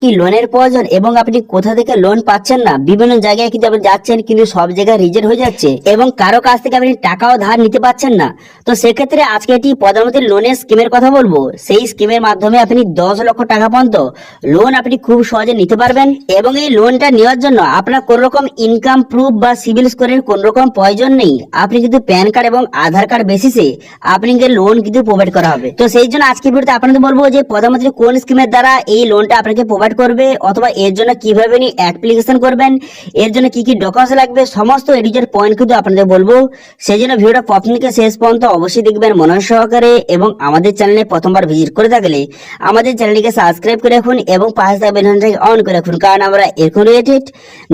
কি লোনের প্রয়োজন এবং আপনি কোথা থেকে লোন পাচ্ছেন না, বিভিন্ন জায়গায় কিন্তু আপনি যাচ্ছেন কিন্তু সব জায়গায় রিজেক্ট হয়ে যাচ্ছে এবং কারো কাছ থেকে আপনি টাকাও ধার নিতে পারছেন না। তো সেক্ষেত্রে আজকে একটি প্রধানমন্ত্রী লোনের স্কিমের কথা বলবো। সেই স্কিমের মাধ্যমে আপনি 10 লক্ষ টাকা পর্যন্ত লোন আপনি খুব সহজে নিতে পারবেন এবং এই লোনটা নেওয়ার জন্য আপনার কোন রকম ইনকাম প্রুফ বা সিভিল স্কোরের কোন রকম প্রয়োজন নেই। আপনি কিন্তু প্যান কার্ড এবং আধার কার্ড বেসিসে আপনাকে লোন কিন্তু প্রোভাইড করা হবে। তো সেই জন্য আজকে ভিডিওতে আপনাদের বলবো যে প্রধানমন্ত্রী কোন স্কিমের দ্বারা এই লোনটা আপনাকে প্রোভাইড করবে অথবা এর জন্য কিভাবে অ্যাপ্লিকেশন করবেন, এর জন্য কি কি ডকুমেন্টস লাগবে, সমস্ত এডিটের পয়েন্ট কিন্তু আপনাদের বলবো। সেই জন্য ভিডিওটা প্রথম থেকে শেষ পর্যন্ত অবশ্যই দেখবেন মনোযোগ সহকারে এবং আমাদের চ্যানেলে প্রথমবার ভিজিট করে থাকলে আমাদের চ্যানেলটিকে সাবস্ক্রাইব করে রাখুন এবং পাশে থাকা বেল আইকনটাকে অন করে রাখুন, কারণ আমরা এরকম রিলেটেড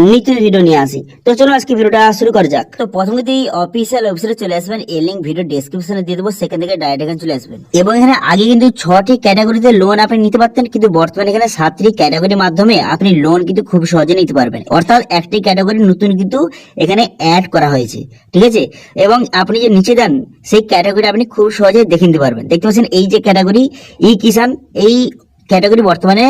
নিত্য ভিডিও নিয়ে আসি। তো চলুন আজকে ভিডিওটা শুরু করা যাক। তো প্রথমে এই অফিসিয়াল ওয়েবসাইটে চলে আসবেন, এর লিংক ভিডিও ডেসক্রিপশনে দিয়ে দেবো, সেখান থেকে ডাইরেক্ট এখানে চলে আসবেন এবং এখানে আগে কিন্তু 6টি ক্যাটাগরিতে লোন আপনি নিতে পারতেন, কিন্তু বর্তমানে এখানে 7টি ক্যাটাগরির মাধ্যমে আপনি লোন কিন্তু খুব সহজে নিতে পারবেন। অর্থাৎ একটি ক্যাটাগরি নতুন কিন্তু এখানে অ্যাড করা হয়েছে, ঠিক আছে। এবং আপনি যে নিচে দেন সেই ক্যাটাগরি আপনি খুব সহজে দেখে নিতে পারবেন। দেখতে পাচ্ছেন এই যে ক্যাটাগরি ই কিষান, এই ক্যাটাগরি বর্তমানে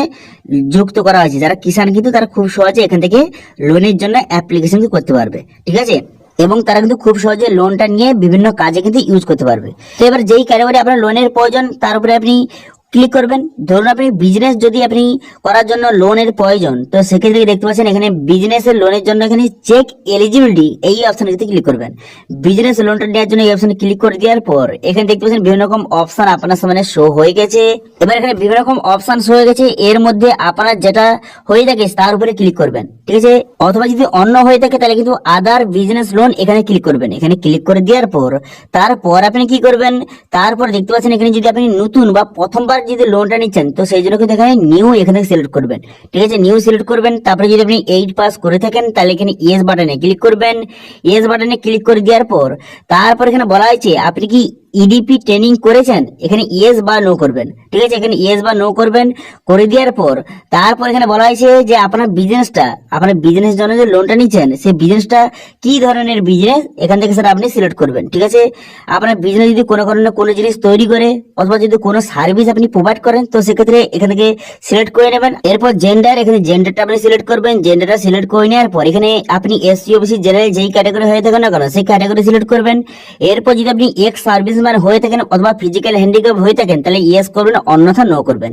যুক্ত করা হয়েছে। যারা কিষান কিন্তু তারা খুব সহজে এখান থেকে লোনের জন্য অ্যাপ্লিকেশন করতে পারবে, ঠিক আছে। এবং তারা কিন্তু খুব সহজে লোনটা নিয়ে বিভিন্ন কাজে কিন্তু ইউজ করতে পারবে। তো এবার যেই ক্যাটাগরি আপনার লোনের প্রয়োজন তার উপরে আপনি ক্লিক করবেন। ধরুন আপনি বিজনেস যদি আপনি করার জন্য লোনের প্রয়োজন, তো সেক্ষেত্রে দেখতে পাচ্ছেন এখানে বিজনেসের লোনের জন্য এখানে চেক এলিজিবিলিটি এই অপশনে ক্লিক করবেন। বিজনেস লোনটা নেওয়ার জন্য এই অপশনে ক্লিক করে দেওয়ার পর এখানে দেখতে পাচ্ছেন বিভিন্ন রকম অপশন আপনার সামনে শো হয়ে গেছে। এবার এখানে বিভিন্ন রকম অপশন শো হয়ে গেছে, এর মধ্যে আপনার যেটা হয়ে থাকে তার উপরে ক্লিক করবেন, ঠিক আছে। অথবা যদি অন্য হয়ে থাকে তাহলে কিন্তু আদার বিজনেস লোন এখানে ক্লিক করবেন। এখানে ক্লিক করে দেওয়ার পর তারপর আপনি কি করবেন, তারপর দেখতে পাচ্ছেন এখানে যদি আপনি নতুন বা প্রথমবার যদি লোনটা নিচ্ছেন তো সেই জন্য কিন্তু এখানে নিউ এখানে সিলেক্ট করবেন, ঠিক আছে। নিউ সিলেক্ট করবেন, তারপরে যদি আপনি 8 পাস করে থাকেন তাহলে এখানে ইয়েস বাটনে ক্লিক করবেন। ইয়েস বাটনে ক্লিক করে দেওয়ার পর তারপর এখানে বলা হয়েছে আপনি কি ইডিপি ট্রেনিং করেছেন, এখানে ইয়েস বা নো করবেন, ঠিক আছে। এখানে ইয়েস বা নো করবেন, করে দেওয়ার পর তারপর এখানে বলা হয়েছে যে আপনার বিজনেসটা, আপনার বিজনেস জন্য যে লোনটা নিচ্ছেন সেই বিজনেসটা কি ধরনের বিজনেস, এখান থেকে স্যার আপনি সিলেক্ট করবেন, ঠিক আছে। আপনার বিজনেস যদি কোনো কারণে কোনো জিনিস তৈরি করে অথবা যদি কোনো সার্ভিস আপনি প্রোভাইড করেন তো সেক্ষেত্রে এখান থেকে সিলেক্ট করে নেবেন। এরপর জেন্ডার, এখানে জেন্ডারটা আপনি সিলেক্ট করবেন। জেন্ডারটা সিলেক্ট করে নেওয়ার পর এখানে আপনি এসসি ওবিসি জেনারেল যেই ক্যাটাগরি হয়ে থাকেন না কেন সেই ক্যাটাগরি সিলেক্ট করবেন। এরপর যদি আপনি এক্স সার্ভিস হয়ে থাকেন অথবা ফিজিক্যাল হ্যান্ডিক্যাপ হয়ে থাকেন তাহলে ইয়েস করবেন, অন্যথা নো করবেন।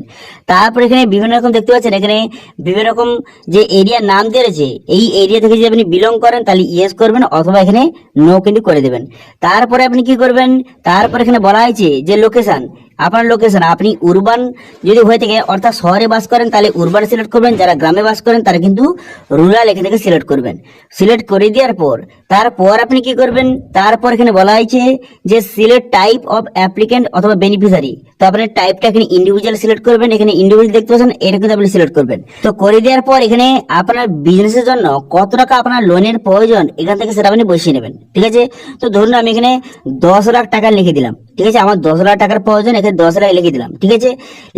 তারপর এখানে বিভিন্ন রকম দেখতে পাচ্ছেন এখানে বিভিন্ন রকম যে এরিয়ার নাম দিয়ে রয়েছে, এই এরিয়া থেকে যদি আপনি বিলং করেন তাহলে ইয়েস করবেন অথবা এখানে নো কিন্তু করে দেবেন। তারপরে আপনি কি করবেন, তারপর এখানে বলা হয়েছে যে লোকেশন, আপনার লোকেশন আপনি উরবান যদি হয়ে থাকে অর্থাৎ শহরে বাস করেন তাহলে উরবান সিলেক্ট করবেন, যারা গ্রামে বাস করেন তারা কিন্তু রুরাল এখান থেকে সিলেক্ট করবেন। সিলেক্ট করে দেওয়ার পর তারপর আপনি কি করবেন, তারপর এখানে বলা হয়েছে যে সিলেক্ট টাইপ অফ অ্যাপ্লিকেন্ট অথবা বেনিফিশিয়ারি, তো আপনার টাইপটা এখানে ইন্ডিভিজুয়াল সিলেক্ট করবেন। এখানে ইন্ডিভিজুয়াল দেখতে পাচ্ছেন এটা কিন্তু আপনি সিলেক্ট করবেন। তো করে দেওয়ার পর এখানে আপনার বিজনেসের জন্য কত টাকা আপনার লোনের প্রয়োজন এখান থেকে সেটা আপনি বসিয়ে নেবেন, ঠিক আছে। তো ধরুন আমি এখানে 10 লাখ টাকা লিখে দিলাম, ঠিক আছে। আমার 10 লাখ টাকার প্রয়োজন, এখানে 10 লাখ লিখে দিলাম, ঠিক আছে।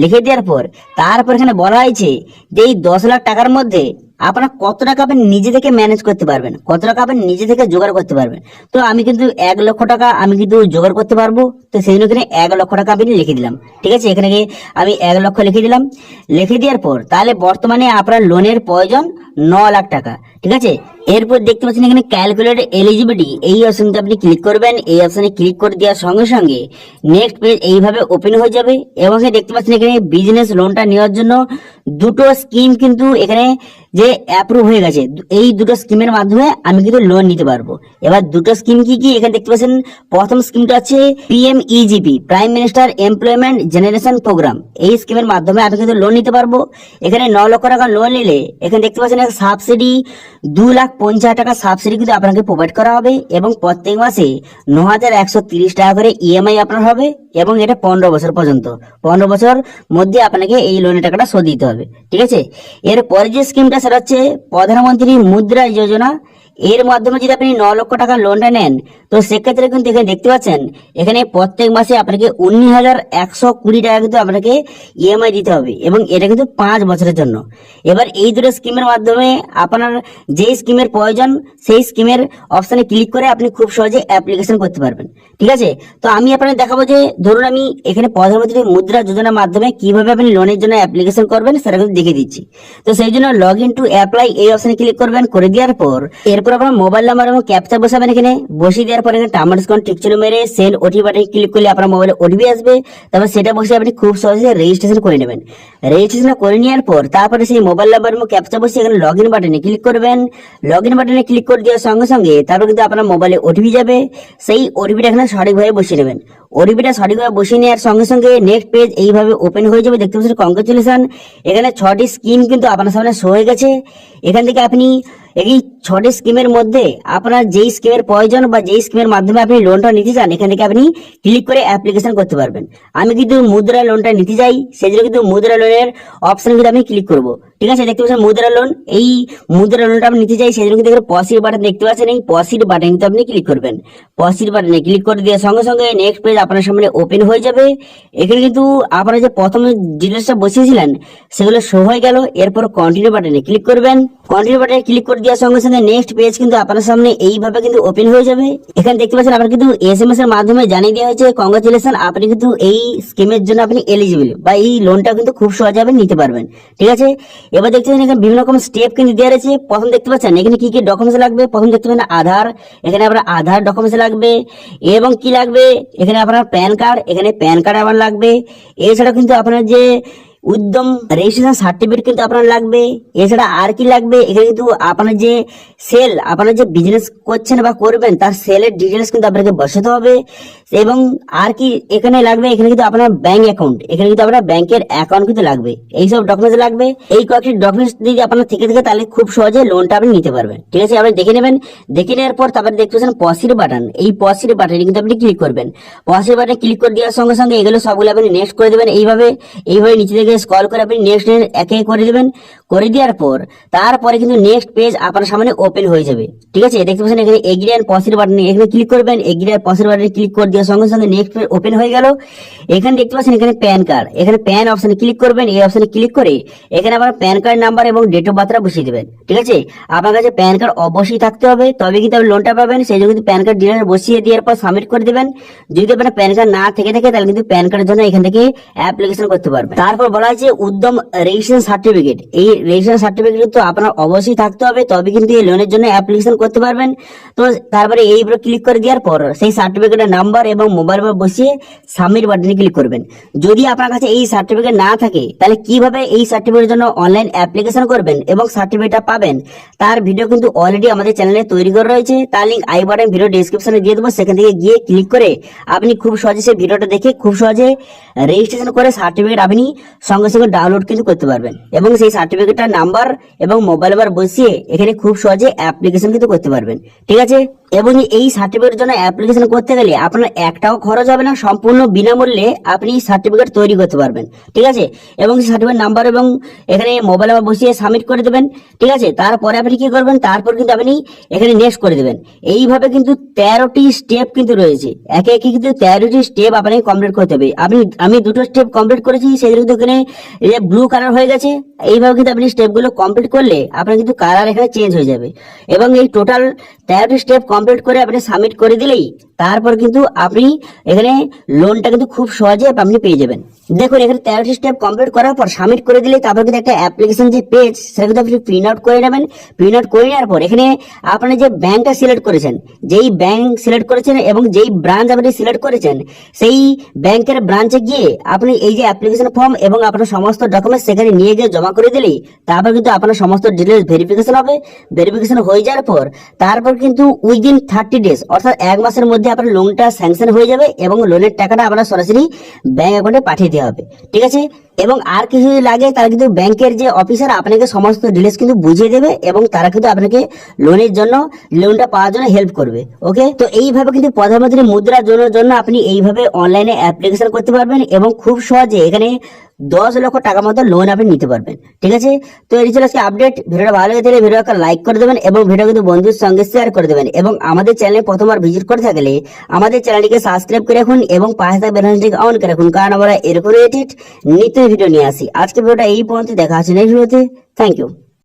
লিখে দেওয়ার পর তারপর এখানে বলা হয়েছে যে এই 10 লাখ টাকার মধ্যে আপনার কত টাকা আপনি নিজে থেকে ম্যানেজ করতে পারবেন, কত টাকা আপনি নিজে থেকে জোগাড় করতে পারবেন। তো আমি কিন্তু 1 লক্ষ টাকা আমি কিন্তু জোগাড় করতে পারবো, তো সেই জন্য এখানে 1 লক্ষ টাকা আমি লিখে দিলাম, ঠিক আছে। এখানে আমি 1 লক্ষ লিখে দিলাম। লিখে দেওয়ার পর তাহলে বর্তমানে আপনার লোনের প্রয়োজন 9 লাখ টাকা, ঠিক আছে। এরপর দেখতে পাচ্ছেন এখানে ক্যালকুলেট এলিজিবিলিটি এই অপশনটা আপনি ক্লিক করবেন। এই অপশনে ক্লিক করে দেওয়ার সঙ্গে সঙ্গে নেক্সট পেজ এইভাবে ওপেন হয়ে যাবে এবং দেখতে পাচ্ছেন এখানে বিজনেস লোনটা নেওয়ার জন্য দুটো স্কিম কিন্তু এখানে যে অ্যাপ্রুভ হয়ে গেছে। এই দুটো স্কিমের মাধ্যমে আমি কিন্তু লোন নিতে পারবো। এবার দুটো স্কিম কি কি এখানে দেখতে পাচ্ছেন, প্রথম স্কিমটা আছে PMEGP, prime minister employment generation programme. এই স্কিমের মাধ্যমে আমি কিন্তু লোন নিতে পারবো। এখানে 9 লক্ষ টাকা লোন নিলে এখানে দেখতে পাচ্ছেন সাবসিডি 2,50,000 টাকা সাবসিডি কিন্তু আপনাকে প্রোভাইড করা হবে এবং প্রত্যেক মাসে 9,130 টাকা করে ইএমআই আপনার হবে এবং এটা 15 বছর পর্যন্ত, 15 বছর মধ্যে আপনাকে এই লোনের টাকাটা শোধ দিতে হবে, ঠিক আছে। এর পরে যে স্কিমটা সেটা হচ্ছে প্রধানমন্ত্রী মুদ্রা যোজনা। এর মাধ্যমে যদি আপনি 9 লক্ষ টাকা লোনটা নেন, তো সেক্ষেত্রে কিন্তু এখানে দেখতে পাচ্ছেন এখানে প্রত্যেক মাসে আপনাকে 19,120 টাকা কিন্তু আপনাকে ইএমআই দিতে হবে, এবং এটা কিন্তু 5 বছরের জন্য। এবার এই দুটো স্কিমের মাধ্যমে আপনার যে স্কিমের প্রয়োজন সেই স্কিমের অপশনে ক্লিক করে আপনি খুব সহজে অ্যাপ্লিকেশন করতে পারবেন। ঠিক আছে, তো আমি আপনাদের দেখাবো যে ধরুন আমি এখানে প্রধানমন্ত্রী মুদ্রা যোজনার মাধ্যমে কিভাবে আপনি লোনের জন্য অ্যাপ্লিকেশন করবেন সেটা কিন্তু দেখিয়ে দিচ্ছি। তো সেই জন্য লগ ইন টু অ্যাপ্লাই এই অপশনে ক্লিক করবেন। করে দেওয়ার পর এরপর আপনার মোবাইল নাম্বার এবং ক্যাপচা বসাবেন। এখানে বসিয়ে দেওয়ার পর এখানে টার্মস কোন টিক চিহ্ন মেরে সেন্ড ওটিপি বাটনে ক্লিক করলে আপনার মোবাইলে ওটিপি আসবে। তারপর সেটা বসে আপনি খুব সহজে রেজিস্ট্রেশন করে নেবেন। রেজিস্ট্রেশন করে নেওয়ার পর তারপরে সেই মোবাইল নাম্বার এবং ক্যাপচা বসে এখানে লগ ইন বাটনে ক্লিক করবেন। লগ ইন বাটনে ক্লিক করে দেওয়ার সঙ্গে সঙ্গে তারপর কিন্তু আপনার মোবাইলে ওটিপি যাবে। সেই ওটিপিটা এখানে সঠিকভাবে বসিয়ে নেবেন। ওটিপিটা সঠিকভাবে বসিয়ে নেওয়ার সঙ্গে সঙ্গে নেক্সট পেজ এইভাবে ওপেন হয়ে যাবে। দেখতে পাচ্ছেন কংগ্রেচুলেশন, এখানে 6টি স্কিম কিন্তু আপনার সামনে শো হয়ে গেছে। এখান থেকে আপনি এই 6টি স্কিমের মধ্যে আপনার যেই স্কিমের প্রয়োজন বা যেই স্কিমের মাধ্যমে আপনি লোনটা নিতে চান এখান থেকে আপনি ক্লিক করে অ্যাপ্লিকেশন করতে পারবেন। আমি কিন্তু মুদ্রা লোনটা নিতে চাই, সেই জন্য কিন্তু মুদ্রা লোনের অপশন কিন্তু আমি ক্লিক করব। ঠিক আছে, দেখতে পাচ্ছেন মুদ্রা লোন, এই মুদ্রা লোনটা আমি নিতে চাই, সেই জন্য কিন্তু পসিড বাটন দেখতে পাচ্ছেন, এই পসিড বাটন কিন্তু আপনি ক্লিক করবেন। পসিড বাটনে ক্লিক করে দেওয়ার সঙ্গে সঙ্গে নেক্সট পেজ আপনার সামনে ওপেন হয়ে যাবে। এখানে কিন্তু আপনারা যে প্রথমে ডিটেলসটা বসিয়েছিলেন সেগুলো শো হয়ে গেল। এরপর কন্টিনিউ বাটনে ক্লিক করবেন। কন্টিনিউ বাটনে ক্লিক করে দেওয়ার সঙ্গে সঙ্গে নেক্সট পেজ কিন্তু আপনার সামনে এইভাবে কিন্তু ওপেন হয়ে যাবে। এখানে দেখতে পাচ্ছেন আপনার কিন্তু এসএমএস এর মাধ্যমে জানিয়ে দেওয়া হয়েছে কংগ্রেচুলেশন, আপনি কিন্তু এই স্কিমের জন্য আপনি এলিজিবল বা এই লোনটা কিন্তু খুব সহজে আপনি নিতে পারবেন। ঠিক আছে, এবার দেখতে পাচ্ছেন এখানে বিভিন্ন রকম স্টেপ কিন্তু দেওয়া রয়েছে। প্রথম দেখতে পাচ্ছেন এখানে কি কি ডকুমেন্টস লাগবে। প্রথম দেখতে পাচ্ছেন আধার, এখানে আপনার আধার ডকুমেন্টস লাগবে। এবং কি লাগবে, এখানে আপনার প্যান কার্ড, এখানে প্যান কার্ড আমার লাগবে। এছাড়া কিন্তু আপনার যে উদ্যম রেজিস্ট্রেশন সার্টিফিকেট কিন্তু আপনার লাগবে। এছাড়া আর কি লাগবে, এখানে কিন্তু আপনার যে সেল, আপনার যে বিজনেস করছেন বা করবেন তার সেলের ডিটেলস কিন্তু আপনাকে বসাতে হবে। এবং আর কি এখানে লাগবে, এখানে কিন্তু আপনার ব্যাংক অ্যাকাউন্ট, এখানে কিন্তু আপনার ব্যাংকের অ্যাকাউন্ট কিন্তু লাগবে। এইসব ডকুমেন্টস লাগবে। এই কয়েকটি ডকুমেন্টস যদি আপনার থেকে থাকে তাহলে খুব সহজে লোনটা আপনি নিতে পারবেন। ঠিক আছে, আপনি দেখে নেবেন। দেখে নেওয়ার পর তারপরে দেখতে পাচ্ছেন পসিড বাটন, এই পসিড বাটনে কিন্তু আপনি ক্লিক করবেন। পসিড বাটনে ক্লিক করে দেওয়ার সঙ্গে সঙ্গে এগুলো সবগুলো আপনি নেক্সট করে দেবেন। এইভাবে নিচে থেকে স্ক্রল করে আপনি নেক্সট একে করে দেবেন। করে দেওয়ার পর তারপরে কিন্তু নেক্সট পেজ আপনার সামনে ওপেন হয়ে যাবে। ঠিক আছে, দেখতে পাচ্ছেন এখানে এগ্রি এন্ড পসিড বাটনে এখানে ক্লিক করবেন। এগ্রি এন্ড পসিড বাটনে ক্লিক করে দেওয়ার সঙ্গে সঙ্গে নেক্সট পেজ ওপেন হয়ে গেল। এখানে দেখতে পাচ্ছেন এখানে প্যান কার্ড, এখানে প্যান অপশনে ক্লিক করবেন। এই অপশনে ক্লিক করে এখানে আপনার প্যান কার্ড নাম্বার এবং ডেট অফ বার্থটা বসিয়ে দেবেন। ঠিক আছে, আপনার কাছে প্যান কার্ড অবশ্যই থাকতে হবে, তবে কিন্তু আপনি লোনটা পাবেন। সেই জন্য কিন্তু প্যান কার্ড ডিটেলস বসিয়ে দেওয়ার পর সাবমিট করে দেবেন। যদি আপনার প্যান কার্ড না থেকে থাকে তাহলে কিন্তু প্যান কার্ডের জন্য এখান থেকে অ্যাপ্লিকেশন করতে পারবেন। তারপর বলা হয়েছে উদ্যম রেজিস্ট্রেশন সার্টিফিকেট, এই রেজিস্ট্রেশন সার্টিফিকেট তো আপনার অবশ্যই থাকতে হবে, তবে কিন্তু এই লোনের জন্য অ্যাপ্লিকেশন করতে পারবেন। তো তারপরে এই উপরে ক্লিক করে দেওয়ার পর সেই সার্টিফিকেটের নাম্বার এবং মোবাইল নাম্বার বসিয়ে সাবমিট বাটনে ক্লিক করবেন। যদি আপনার কাছে এই সার্টিফিকেট না থাকে তাহলে কিভাবে এই সার্টিফিকেটের জন্য অনলাইন অ্যাপ্লিকেশন করবেন এবং সার্টিফিকেটটা পাবেন তার ভিডিও কিন্তু অলরেডি আমাদের চ্যানেলে তৈরি করা রয়েছে। তার লিঙ্ক আই বাটন ভিডিও ডেসক্রিপশনে দিয়ে দেবো, সেখান থেকে গিয়ে ক্লিক করে আপনি খুব সহজে সেই ভিডিওটা দেখে খুব সহজে রেজিস্ট্রেশন করে সার্টিফিকেট আপনি সঙ্গে সঙ্গে ডাউনলোড কিন্তু করতে পারবেন এবং সেই সার্টিফিকেটটার নাম্বার এবং মোবাইল নাম্বার বসিয়ে এখানে খুব সহজে অ্যাপ্লিকেশন কিন্তু করতে পারবেন। ঠিক আছে, এবং এই সার্টিফিকেটের জন্য অ্যাপ্লিকেশন করতে গেলে আপনার একটাও খরচ হবে না, সম্পূর্ণ বিনামূল্যে আপনি সার্টিফিকেট তৈরি করতে পারবেন। ঠিক আছে, এবং সার্টিফিকেট নাম্বার এবং এখানে মোবাইল নাম্বার বসিয়ে সাবমিট করে দেবেন। ঠিক আছে, তারপরে আপনি কি করবেন, তারপর কিন্তু আপনি এখানে নেক্সট করে দেবেন। এইভাবে কিন্তু 13টি স্টেপ কিন্তু রয়েছে, একে একে কিন্তু 13টি স্টেপ আপনাকে কমপ্লিট করতে হবে। আমি দুটো স্টেপ কমপ্লিট করেছি, সেগুলো কিন্তু এখানে ব্লু কালার হয়ে গেছে। এইভাবে কিন্তু আপনি স্টেপগুলো কমপ্লিট করলে আপনার কিন্তু কালার এখানে চেঞ্জ হয়ে যাবে এবং এই টোটাল 13টি স্টেপ কমপ্লিট করে আপনি সাবমিট করে দিলেই তারপর কিন্তু আপনি এখানে লোনটা কিন্তু খুব সহজে আপনি পেয়ে যাবেন। দেখুন এখানে 13টি স্টেপ কমপ্লিট করার পর সাবমিট করে দিলে তারপর কিন্তু একটা অ্যাপ্লিকেশন যে পেজ সেটা কিন্তু আপনি প্রিন্ট আউট করে নেবেন। প্রিন্ট আউট করে নেওয়ার পর এখানে আপনি যে ব্যাংকটা সিলেক্ট করেছেন, যেই ব্যাংক সিলেক্ট করেছেন এবং যেই ব্রাঞ্চ আপনি সিলেক্ট করেছেন সেই ব্যাংকের ব্রাঞ্চে গিয়ে আপনি এই যে অ্যাপ্লিকেশন ফর্ম এবং আপনার সমস্ত ডকুমেন্টস সেখানে নিয়ে গিয়ে জমা করে দিলেই তারপর কিন্তু আপনার সমস্ত ডিটেলস ভেরিফিকেশন হবে। ভেরিফিকেশন হয়ে যাওয়ার পর তারপর কিন্তু উইদিন 30 ডেজ অর্থাৎ 1 মাসের মধ্যে আপনার লোনটা স্যাংশন হয়ে যাবে এবং লোনের টাকাটা আপনার সরাসরি ব্যাংক অ্যাকাউন্টে পাঠিয়ে দেওয়া হবে। ঠিক আছে, এবং আর কিছু যদি লাগে তাহলে কিন্তু ব্যাংকের যে অফিসার আপনাকে সমস্ত ডিটেলস কিন্তু বুঝিয়ে দেবে এবং তারা কিন্তু আপনাকে লোনের জন্য লোনটা পাওয়ার জন্য হেল্প করবে। ওকে, তো এইভাবে কিন্তু প্রধানমন্ত্রী মুদ্রা যোজনার জন্য আপনি এইভাবে অনলাইনে অ্যাপ্লিকেশন করতে পারবেন এবং খুব সহজে এখানে 10 লক্ষ টাকা মতো লোন আপনি নিতে পারবেন। ঠিক আছে, তো এই ছিল আজকে আপডেট। ভিডিওটা ভালো লেগে থাকলে ভিডিও একটা লাইক করে দেবেন এবং ভিডিও কিন্তু বন্ধুদের সঙ্গে শেয়ার করে দেবেন এবং আমাদের চ্যানেলে প্রথমবার ভিজিট করে থাকলে আমাদের চ্যানেলটিকে সাবস্ক্রাইব করে রাখুন এবং পাশে থাকা বেল আইকনটিকে অন করে রাখুন, কারণ আমরা এরকম রিলেটেড নিত্য ভিডিও নিয়ে আসি। আজকে ভিডিওটা এই পর্যন্ত, দেখা হচ্ছে নেক্সট ভিডিওতে। Thank you.